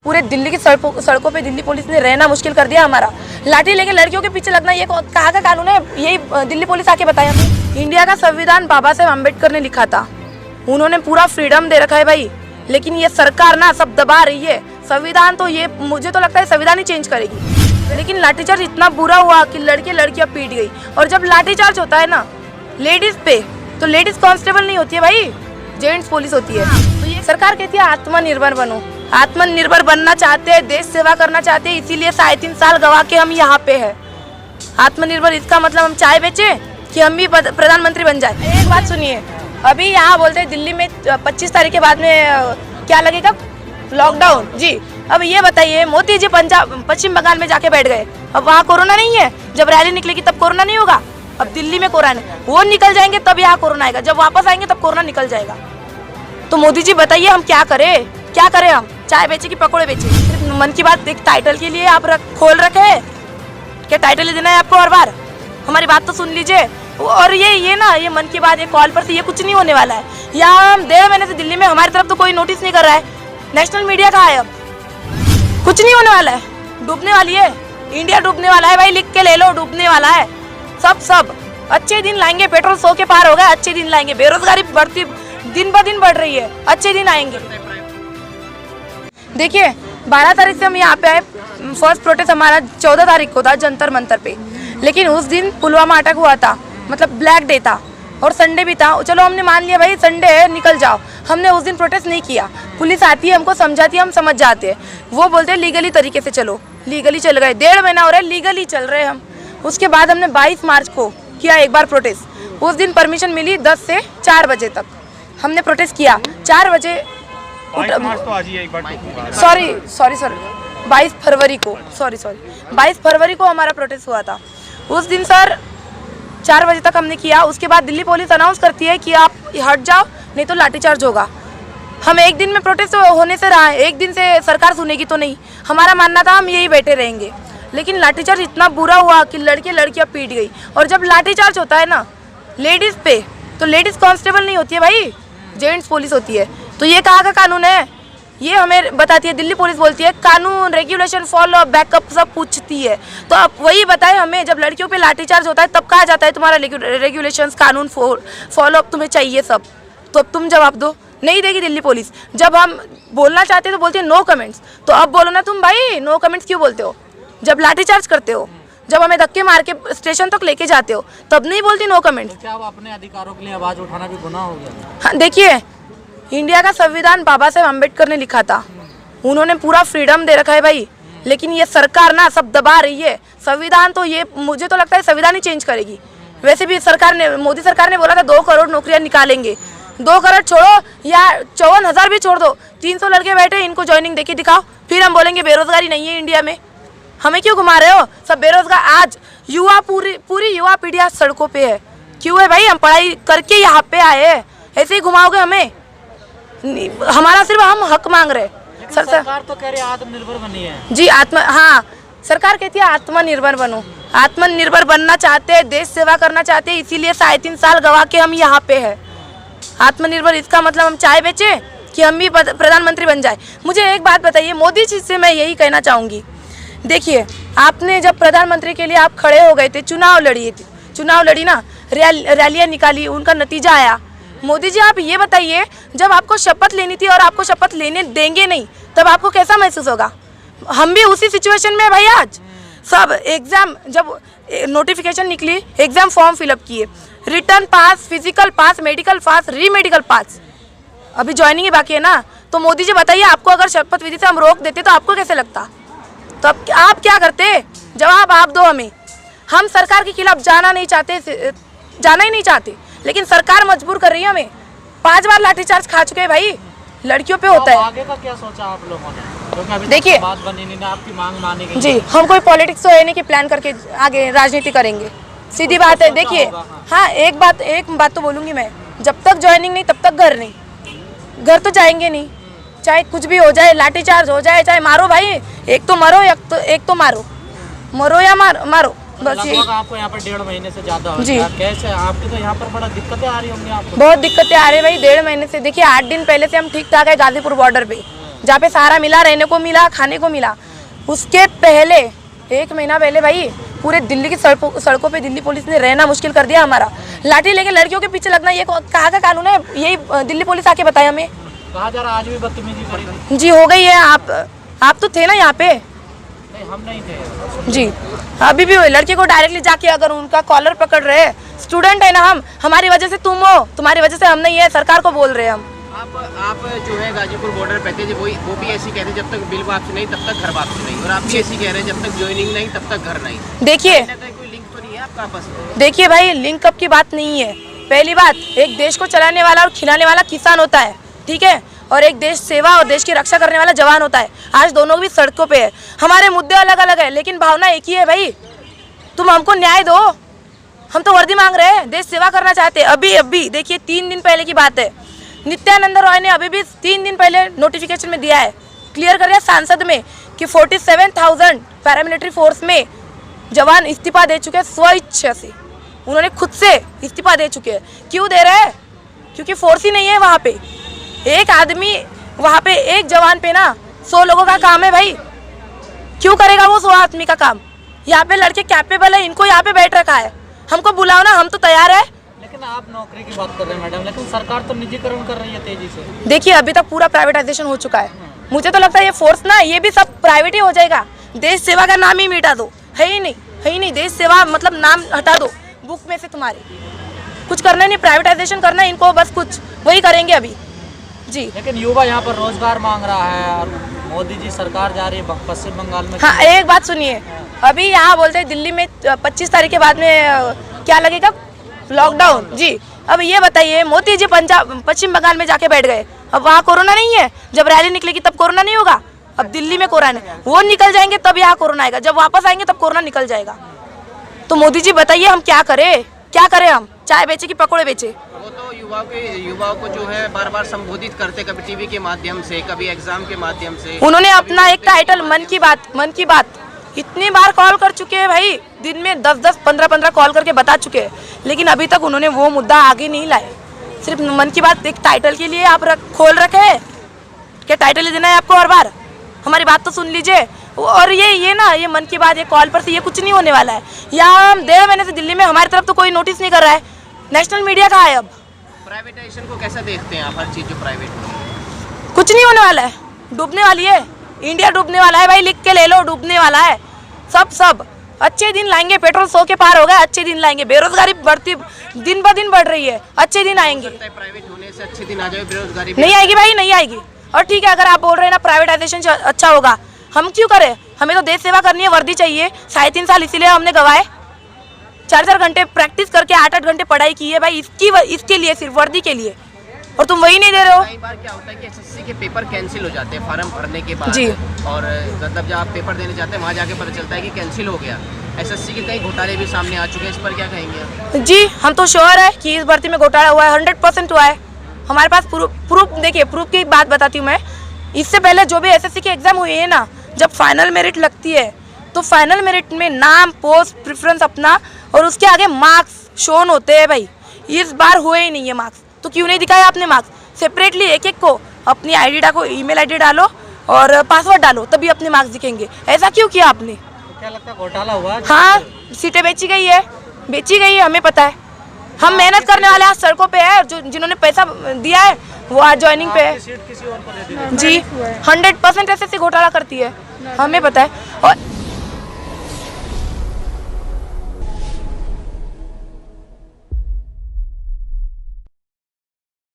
पूरे दिल्ली की सड़कों पे दिल्ली पुलिस ने रहना मुश्किल कर दिया हमारा। लाठी लेके लड़कियों के पीछे लगना ये कहाँ का कानून है? यही दिल्ली पुलिस आके बताया हमें। इंडिया का संविधान बाबा साहेब अम्बेडकर ने लिखा था, उन्होंने पूरा फ्रीडम दे रखा है भाई, लेकिन ये सरकार ना सब दबा रही है। संविधान तो ये मुझे तो लगता है संविधान ही चेंज करेगी, लेकिन लाठीचार्ज इतना बुरा हुआ कि लड़कियां पीट गई। और जब लाठीचार्ज होता है ना लेडीज पे, तो लेडीज कांस्टेबल नहीं होती है भाई, जेंट्स पुलिस होती है। तो ये सरकार कहती है आत्मनिर्भर बनो, आत्मनिर्भर बनना चाहते हैं, देश सेवा करना चाहते हैं, इसीलिए 3.5 साल गवा के हम यहाँ पे हैं। आत्मनिर्भर इसका मतलब हम चाय बेचे कि हम भी प्रधानमंत्री बन जाए। एक बात सुनिए, अभी यहाँ बोलते हैं दिल्ली में 25 तारीख के बाद में क्या लगेगा? लॉकडाउन। जी अब ये बताइए, मोदी जी पश्चिम बंगाल में जाके बैठ गए, अब वहाँ कोरोना नहीं है? जब रैली निकलेगी तब कोरोना नहीं होगा? अब दिल्ली में कोरोना है, वो निकल जाएंगे तब यहाँ कोरोना आएगा, जब वापस आएंगे तब कोरोना निकल जाएगा। तो मोदी जी बताइए हम क्या करें? क्या करें? हम चाय बेचे कि पकौड़े बेचे? मन की बात एक टाइटल के लिए आप खोल रखे, क्या टाइटल ही देना है आपको? हर बार हमारी बात तो सुन लीजिए। और ये ना ये मन की बात ये कॉल पर से ये कुछ नहीं होने वाला है। यहाँ हम 1.5 महीने से दिल्ली में, हमारी तरफ तो कोई नोटिस नहीं कर रहा है। नेशनल मीडिया कहाँ है? अब कुछ नहीं होने वाला है, डूबने वाली है इंडिया, डूबने वाला है भाई, लिख के ले लो, डूबने वाला है। सब अच्छे दिन लाएंगे, पेट्रोल 100 के पार हो गया, अच्छे दिन लाएंगे। बेरोजगारी बढ़ती दिन ब दिन बढ़ रही है, अच्छे दिन आएंगे। देखिए 12 तारीख से हम यहाँ पे आए, फर्स्ट प्रोटेस्ट हमारा 14 तारीख को था जंतर मंतर पे, लेकिन उस दिन पुलवामा अटैक हुआ था, मतलब ब्लैक डे था और संडे भी था। चलो हमने मान लिया भाई संडे है निकल जाओ, हमने उस दिन प्रोटेस्ट नहीं किया। पुलिस आती है हमको समझाती है, हम समझ जाते हैं। वो बोलते हैं लीगली तरीके से चलो, लीगली चल गए, 1.5 महीना हो रहा है लीगली चल रहे हम। उसके बाद हमने 22 मार्च को किया एक बार प्रोटेस्ट, उस दिन परमिशन मिली 10 से 4 बजे तक हमने प्रोटेस्ट किया। 4 बजे सॉरी 22 फरवरी को 22 फरवरी को हमारा प्रोटेस्ट हुआ था। उस दिन सर 4 बजे तक हमने किया। उसके बाद दिल्ली पुलिस अनाउंस करती है कि आप हट जाओ नहीं तो लाठीचार्ज होगा। हम एक दिन में प्रोटेस्ट होने से रहा है, एक दिन से सरकार सुनेगी तो नहीं। हमारा मानना था हम यही बैठे रहेंगे, लेकिन लाठीचार्ज इतना बुरा हुआ कि लड़कियां पीट गई। और जब लाठीचार्ज होता है ना लेडीज पे, तो लेडीज कांस्टेबल नहीं होती है भाई, जेंट्स पुलिस होती है। तो ये कहाँ का कानून है? ये हमें बताती है दिल्ली पुलिस, बोलती है कानून रेगुलेशन फॉलो बैकअप सब पूछती है। तो अब वही बताए हमें, जब लड़कियों पे लाठीचार्ज होता है तब कहा जाता है तुम्हारा रेगुलेशंस कानून फॉलो अप तुम्हें चाहिए सब, तो अब तुम जवाब दो। नहीं देगी दिल्ली पुलिस। जब हम बोलना चाहते हैं तो बोलते हैं नो कमेंट्स, तो अब बोलो ना तुम भाई, नो कमेंट्स क्यों बोलते हो? जब लाठीचार्ज करते हो, जब हमें धक्के मार के स्टेशन तक लेके जाते हो, तब नहीं बोलती नो कमेंट्स। क्या वो अपने अधिकारों के लिए आवाज उठाना भी गुनाह हो गया? हाँ देखिए, इंडिया का संविधान बाबा साहेब अम्बेडकर ने लिखा था, उन्होंने पूरा फ्रीडम दे रखा है भाई, लेकिन ये सरकार ना सब दबा रही है। संविधान तो ये मुझे तो लगता है संविधान ही चेंज करेगी। वैसे भी सरकार ने, मोदी सरकार ने बोला था 2 करोड़ नौकरियां निकालेंगे। 2 करोड़ छोड़ो या 54,000 भी छोड़ दो, 300 लड़के बैठे इनको ज्वाइनिंग देके दिखाओ, फिर हम बोलेंगे बेरोजगारी नहीं है इंडिया में। हमें क्यों घुमा रहे हो? सब बेरोजगार। आज युवा पूरी युवा पीढ़ी आज सड़कों पे है। क्यों है भाई? हम पढ़ाई करके यहाँ पे आए हैं, ऐसे ही घुमाओगे हमें? हमारा सिर्फ हम हक मांग रहे। सरकार तो कह रही है आत्मनिर्भर बनी है। जी हाँ, सरकार कहती है आत्मनिर्भर बनो, आत्मनिर्भर बनना चाहते हैं, देश सेवा करना चाहते हैं, इसीलिए 3.5 साल गवा के हम यहाँ पे हैं। आत्मनिर्भर इसका मतलब हम चाय बेचे कि हम भी प्रधानमंत्री बन जाए। मुझे एक बात बताइए, मोदी जी से मैं यही कहना चाहूँगी, देखिए आपने जब प्रधानमंत्री के लिए आप खड़े हो गए थे, चुनाव लड़ी ना, रैलियाँ निकाली, उनका नतीजा आया। मोदी जी आप ये बताइए, जब आपको शपथ लेनी थी और आपको शपथ लेने देंगे नहीं, तब आपको कैसा महसूस होगा? हम भी उसी सिचुएशन में भाई। आज सब एग्जाम, जब नोटिफिकेशन निकली, एग्जाम फॉर्म फिलअप किए, रिटर्न पास, फिजिकल पास, मेडिकल पास, रीमेडिकल पास, अभी ज्वाइनिंग ही बाकी है ना। तो मोदी जी बताइए, आपको अगर शपथ विधि से हम रोक देते तो आपको कैसे लगता? तो अब आप क्या करते? जवाब आप दो हमें। हम सरकार के खिलाफ जाना ही नहीं चाहते, लेकिन सरकार मजबूर कर रही है हमें। 5 बार लाठीचार्ज खा चुके हैं भाई, लड़कियों पे होता है। आगे का क्या सोचा आप लोगों ने? देखिए बात बनी नहीं, आपकी मांग मानी गई। जी, हम कोई पॉलिटिक्स तो है नहीं कि प्लान करके आगे राजनीति करेंगे, सीधी बात है। देखिए हाँ, एक बात तो बोलूँगी मैं, जब तक ज्वाइनिंग नहीं तब तक घर नहीं, घर तो जाएंगे नहीं, चाहे कुछ भी हो जाए, लाठीचार्ज हो जाए, चाहे मारो भाई, एक तो मरो एक तो मरो या मारो बस यही। आपको यहाँ पर 1.5 महीने से ज्यादा हो गया, कैसे आपकी तो यहाँ पर बड़ा दिक्कतें आ रही होंगी आपको? बहुत दिक्कतें आ रही है भाई 1.5 महीने से। देखिए 8 दिन पहले से हम ठीक ठाक है गाजीपुर बॉर्डर पे, जहाँ पे सहारा मिला, रहने को मिला, खाने को मिला। उसके पहले 1 महीना पहले भाई पूरे दिल्ली की सड़कों पे दिल्ली पुलिस ने रहना मुश्किल कर दिया हमारा। लाठी लेके लड़कियों के पीछे लगना ये कहाँ का कानून है? यही दिल्ली पुलिस आके बताए हमें। कहा जा रहा आज भी बदतमीजी करी? जी हो गई है। आप तो थे ना यहाँ पे? नहीं, हम नहीं थे जी। अभी भी लड़के को डायरेक्टली जाके अगर उनका कॉलर पकड़ रहे, स्टूडेंट है ना हम, हमारी वजह से तुम हो, तुम्हारी वजह से हम नहीं है, सरकार को बोल रहे हैं हम। आप जो है गाजीपुर बॉर्डर पे थे, वो भी ऐसी कह रहे हैं जब तक बिल वापसी नहीं तब तक घर वापसी नहीं, और आप भी ऐसी कह रहे हैं जब तक ज्वाइनिंग नहीं तब तक घर नहीं। देखिए कोई लिंक तो नहीं है आपका आपस में? देखिए भाई, लिंक अप की बात नहीं है। पहली बात, एक देश को चलाने वाला और खिलाने वाला किसान होता है, ठीक है, और एक देश सेवा और देश की रक्षा करने वाला जवान होता है। आज दोनों भी सड़कों पे है। हमारे मुद्दे अलग अलग है लेकिन भावना एक ही है भाई। तुम हमको न्याय दो, हम तो वर्दी मांग रहे हैं, देश सेवा करना चाहते हैं। अभी देखिए 3 दिन पहले की बात है, नित्यानंद रॉय ने अभी भी 3 दिन पहले नोटिफिकेशन में दिया है, क्लियर कर दिया सांसद में कि 47,000 पैरामिलिट्री फोर्स में जवान इस्तीफा दे चुके हैं स्वेच्छा से। उन्होंने खुद से इस्तीफा दे चुके हैं। क्यों दे रहे हैं? क्योंकि फोर्स ही नहीं है वहाँ पे। एक आदमी वहाँ पे, एक जवान पे ना 100 लोगों का काम है भाई। क्यों करेगा वो 100 आदमी का काम? यहाँ पे लड़के कैपेबल है, इनको यहाँ पे बैठ रखा है। हमको बुलाओ ना, हम तो तैयार है। लेकिन आप नौकरी की बात कर रहे हैं मैडम, लेकिन सरकार तो निजीकरण कर रही है तेजी से। देखिए अभी तक पूरा प्राइवेटाइजेशन हो चुका है। मुझे तो लगता है ये फोर्स ना, ये भी सब प्राइवेट ही हो जाएगा। देश सेवा का नाम ही मिटा दो, है ही नहीं। देश सेवा मतलब नाम हटा दो बुक में से। तुम्हारे कुछ करना नहीं, प्राइवेटाइजेशन करना है इनको, बस कुछ वही करेंगे अभी जी। लेकिन युवा यहाँ पर रोजगार मांग रहा है और मोदी जी सरकार जा रही है पश्चिम बंगाल में। हाँ, एक बात सुनिए, अभी यहाँ बोलते हैं दिल्ली में 25 तारीख के बाद में क्या लगेगा? लॉकडाउन जी। अब ये बताइए, मोदी जी पश्चिम बंगाल में जाके बैठ गए, अब वहाँ कोरोना नहीं है? जब रैली निकलेगी तब कोरोना नहीं होगा? अब दिल्ली में कोरोना है, वो निकल जाएंगे तब यहाँ कोरोना आएगा, जब वापस आएंगे तब कोरोना निकल जाएगा। तो मोदी जी बताइए हम क्या करें? हम चाय बेचे कि पकौड़े बेचे? वो तो युवाओं को जो है बार बार संबोधित करते, कभी टीवी के माध्यम से, कभी एग्जाम के माध्यम से। उन्होंने अपना एक टाइटल मन की बात इतनी बार कॉल कर चुके हैं भाई, दिन में 10-10, 15-15 कॉल करके बता चुके हैं, लेकिन अभी तक उन्होंने वो मुद्दा आगे नहीं लाए। सिर्फ मन की बात एक टाइटल के लिए आप खोल रखे हैं। क्या टाइटल ही देना है आपको हर बार? हमारी बात तो सुन लीजिए। और ये मन की बात, ये कॉल पर से ये कुछ नहीं होने वाला है। यहाँ हम 1.5 महीने से दिल्ली में, हमारी तरफ तो कोई नोटिस नहीं कर रहा है। नेशनल मीडिया कहाँ है अब? प्राइवेटाइजेशन को कैसा देखते हैं आप? हर चीज जो प्राइवेट हो, कुछ नहीं होने वाला है, डूबने वाली है इंडिया, डूबने वाला है भाई, लिख के ले लो, डूबने वाला है। सब अच्छे दिन लाएंगे। पेट्रोल 100 के पार हो गया, अच्छे दिन लाएंगे। बेरोजगारी बढ़ती दिन ब दिन बढ़ रही है, अच्छे दिन आएंगे। प्राइवेट होने से अच्छे दिन आ जाए, बेरोजगारी नहीं आएगी भाई, नहीं आएगी। और ठीक है, अगर आप बोल रहे हैं ना प्राइवेटाइजेशन से अच्छा होगा, हम क्यों करें? हमें तो देश सेवा करनी है, वर्दी चाहिए। 3.5 साल इसीलिए हमने गवाए, 4-4 घंटे प्रैक्टिस करके 8-8 घंटे पढ़ाई की है भाई, इसके लिए, सिर्फ वर्दी के लिए। और तुम वही नहीं दे रहे हो। कई बार क्या होता है कि एसएससी के पेपर कैंसिल हो जाते हैं फॉर्म भरने के बाद जी। और मतलब जब आप पेपर देने जाते हैं वहाँ जाके पता चलता है कि कैंसिल हो गया। एसएससी के कई घोटाले भी सामने आ चुके हैं, इस पर क्या कहेंगे? जी, हम तो श्योर है कि इस भर्ती में घोटाला हुआ है, 100% हुआ है। हमारे पास प्रूफ देखिए, प्रूफ की बात बताती हूँ मैं। इससे पहले जो भी एसएससी की एग्जाम हुई है ना, जब फाइनल मेरिट लगती है तो फाइनल मेरिट में नाम, पोस्ट, प्रेफरेंस अपना और उसके आगे मार्क्स शोन होते हैं भाई। इस बार हुए ही नहीं है मार्क्स, तो क्यों नहीं दिखाया आपने मार्क्स? सेपरेटली एक को अपनी आईडी डालो, ईमेल आईडी डालो और पासवर्ड डालो, तभी अपने मार्क्स दिखेंगे। ऐसा क्यों किया आपने? तो क्या लगता है घोटाला हुआ? हाँ, सीटें बेची गई है, हमें पता है। हम मेहनत करने वाले आज सड़कों पे है, जो जिन्होंने पैसा दिया है वो आज ज्वाइनिंग पे है। सीट किसी और को दे दी जी, 100% एसएससी घोटाला करती है, हमें पता है। और